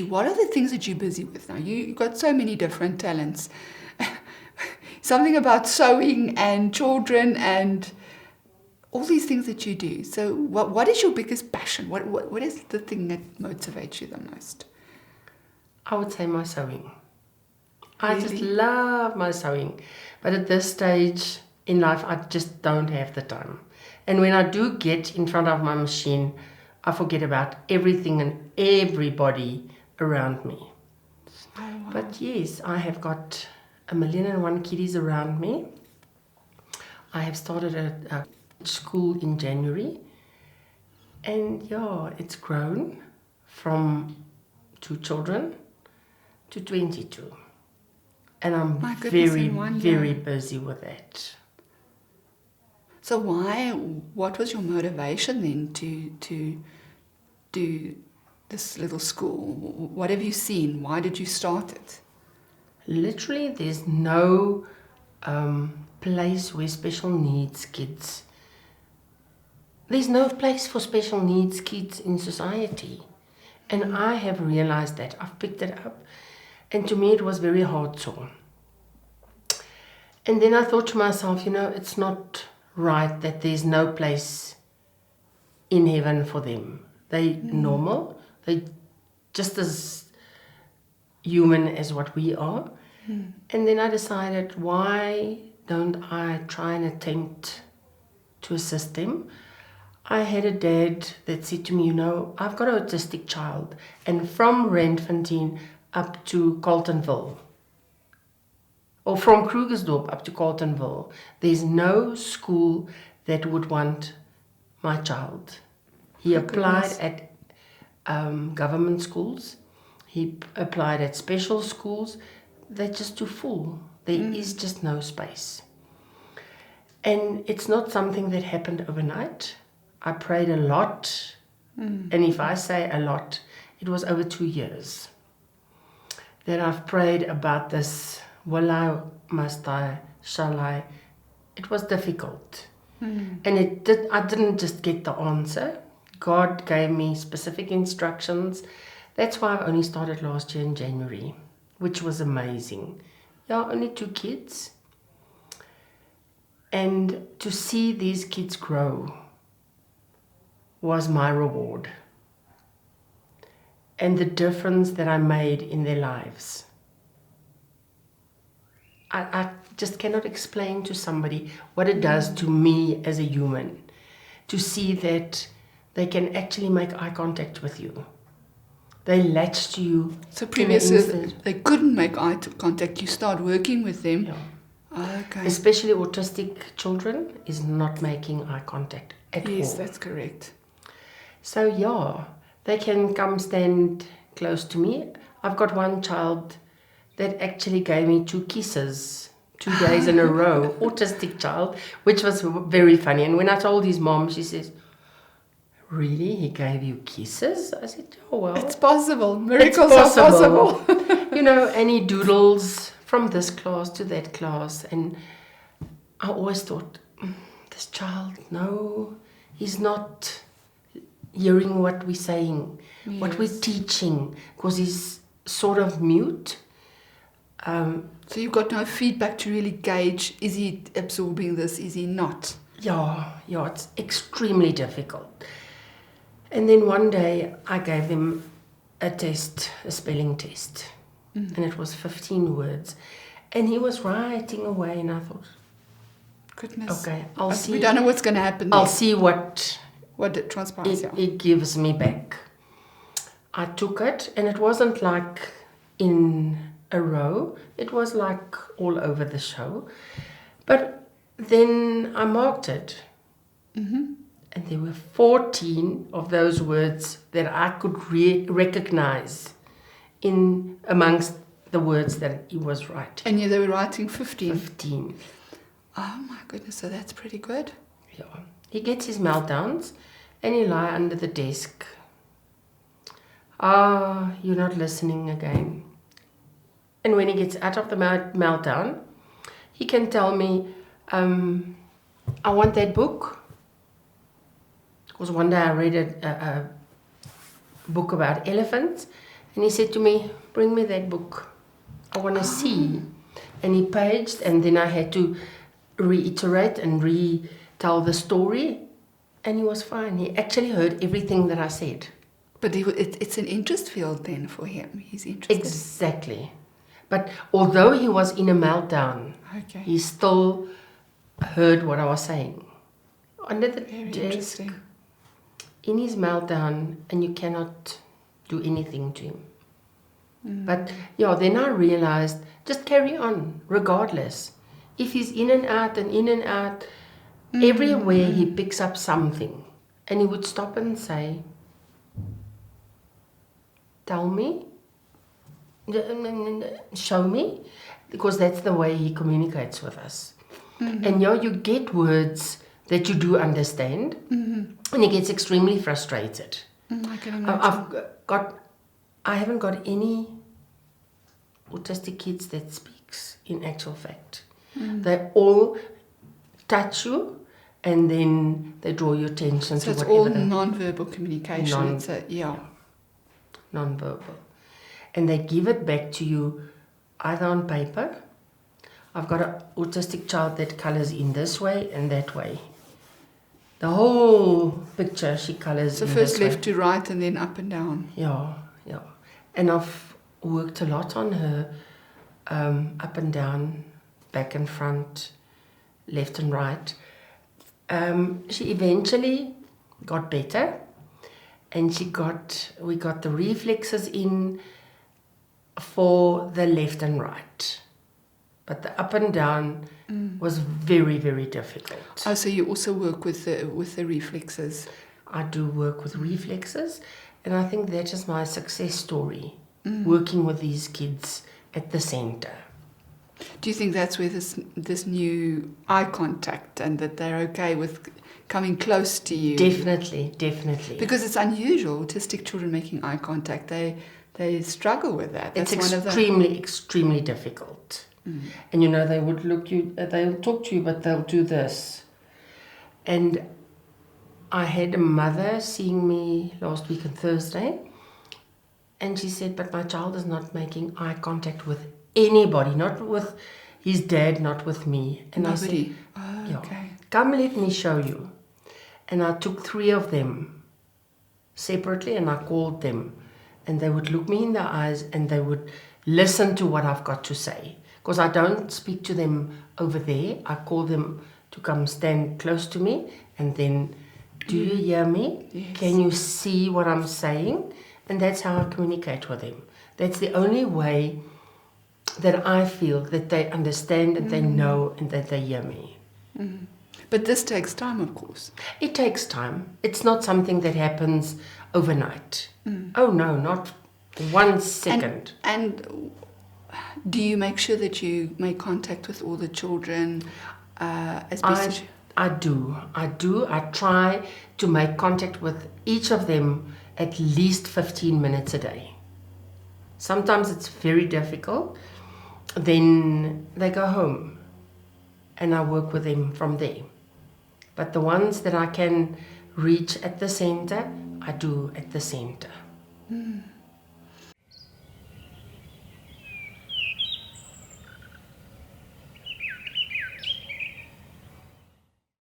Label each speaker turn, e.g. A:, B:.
A: you, what are the things that you're busy with now? You've got so many different talents. Something about sewing and children and all these things that you do. So what is your biggest passion? What is the thing that motivates you the most?
B: I would say my sewing.
A: Really?
B: I just love my sewing. But at this stage in life, I just don't have the time. And when I do get in front of my machine, I forget about everything and everybody around me.
A: Oh, wow.
B: But yes, I have got 1,000,001 kiddies around me. I have started a school in January. And yeah, it's grown from 2 children to 22. And I'm
A: My goodness,
B: very,
A: in 1 year.
B: very busy with that.
A: So what was your motivation then to do this little school? What have you seen? Why did you start it?
B: Literally, there's no place where special needs kids. There's no place for special needs kids in society. And I have realized that. I've picked it up. And to me, it was very hard sore. And then I thought to myself, it's not right that there's no place in heaven for them. They normal. They just as human as what we are. And then I decided, why don't I try and attempt to assist them? I had a dad that said to me, I've got an autistic child, and from Randfontein up to Carletonville, or from Krugersdorp up to Carletonville, there's no school that would want my child. He applied at government schools. He applied at special schools. They're just too full. There is just no space. And it's not something that happened overnight. I prayed a lot. And if I say a lot, it was over 2 years that I've prayed about this. Will I, must I, shall I? It was difficult. And I didn't just get the answer. God gave me specific instructions. That's why I only started last year in January, which was amazing. Yeah, only 2 kids. And to see these kids grow was my reward. And the difference that I made in their lives. I just cannot explain to somebody what it does to me as a human to see that they can actually make eye contact with you. They latch to you.
A: So previously they couldn't make eye contact. You start working with them.
B: Yeah.
A: Okay.
B: Especially autistic children is not making eye contact at all.
A: Yes, that's correct.
B: So yeah, they can come stand close to me. I've got one child that actually gave me 2 kisses 2 days in a row, autistic child, which was very funny. And when I told his mom, she says, really, he gave you kisses? I said, oh well.
A: It's possible. Miracles are possible.
B: And he doodles from this class to that class. And I always thought, this child, no, he's not hearing what we're saying, what we're teaching, because he's sort of mute.
A: So you've got no feedback to really gauge, is he absorbing this, is he not?
B: Yeah, it's extremely difficult. And then one day I gave him a test, a spelling test, and it was 15 words. And he was writing away, and I thought,
A: goodness.
B: Okay, I'll see.
A: We don't know what's going to happen
B: I'll
A: next.
B: see what
A: it transpires.
B: it gives me back. I took it, and it wasn't like in a row. It was like all over the show. But then I marked it. And there were 14 of those words that I could recognize in amongst the words that he was writing.
A: And they were writing 15?
B: 15.
A: Oh my goodness, so that's pretty good.
B: Yeah. He gets his meltdowns and he lie under the desk. You're not listening again. And when he gets out of the meltdown, he can tell me, I want that book. Because one day I read a book about elephants, And he said to me, bring me that book. I want to see. And he paged, and then I had to reiterate and retell the story. And he was fine. He actually heard everything that I said.
A: But it's an interest field then for him. He's interested.
B: Exactly. But although he was in a meltdown,
A: Okay.
B: he still heard what I was saying. Under the
A: Very
B: desk,
A: interesting.
B: in his meltdown, and you cannot do anything to him. But yeah, then I realized, just carry on, regardless. If he's in and out and in and out, everywhere he picks up something. And he would stop and say, tell me, show me, because that's the way he communicates with us. And you get words that you do understand, and he gets extremely frustrated.
A: I can imagine.
B: I haven't got any autistic kids that speaks in actual fact. They all touch you, and then they draw your attention
A: So
B: to
A: it's
B: whatever
A: all non-verbal communication.
B: non-verbal. And they give it back to you either on paper. I've got an autistic child that colors in this way and that way. The whole picture she colors
A: So
B: in
A: first
B: this way.
A: left to right and then up and down.
B: Yeah. And I've worked a lot on her, up and down, back and front, left and right. She eventually got better, and we got the reflexes in for the left and right. But the up and down was very, very difficult.
A: Oh, so you also work with the reflexes.
B: I do work with reflexes, and I think that is my success story, working with these kids at the center.
A: Do you think that's where this new eye contact and that they're okay with coming close to you?
B: Definitely.
A: Because it's unusual, autistic children making eye contact. They struggle with that.
B: It's
A: That's
B: extremely difficult. And they would they'll talk to you, but they'll do this. And I had a mother seeing me last week on Thursday, and she said, but my child is not making eye contact with anybody, not with his dad, not with me. And
A: Nobody.
B: I said,
A: Okay.
B: come let me show you. And I took 3 of them separately, and I called them, and they would look me in the eyes, and they would listen to what I've got to say. Because I don't speak to them over there. I call them to come stand close to me, and then, do you hear me?
A: Yes.
B: Can you see what I'm saying? And that's how I communicate with them. That's the only way that I feel that they understand, that they know, and that they hear me.
A: But this takes time, of course.
B: It takes time. It's not something that happens overnight. Oh no, not 1 second.
A: And do you make sure that you make contact with all the children as best as you?
B: I do. I try to make contact with each of them at least 15 minutes a day. Sometimes it's very difficult. Then they go home, and I work with them from there. But the ones that I can reach at the center, I do at the center.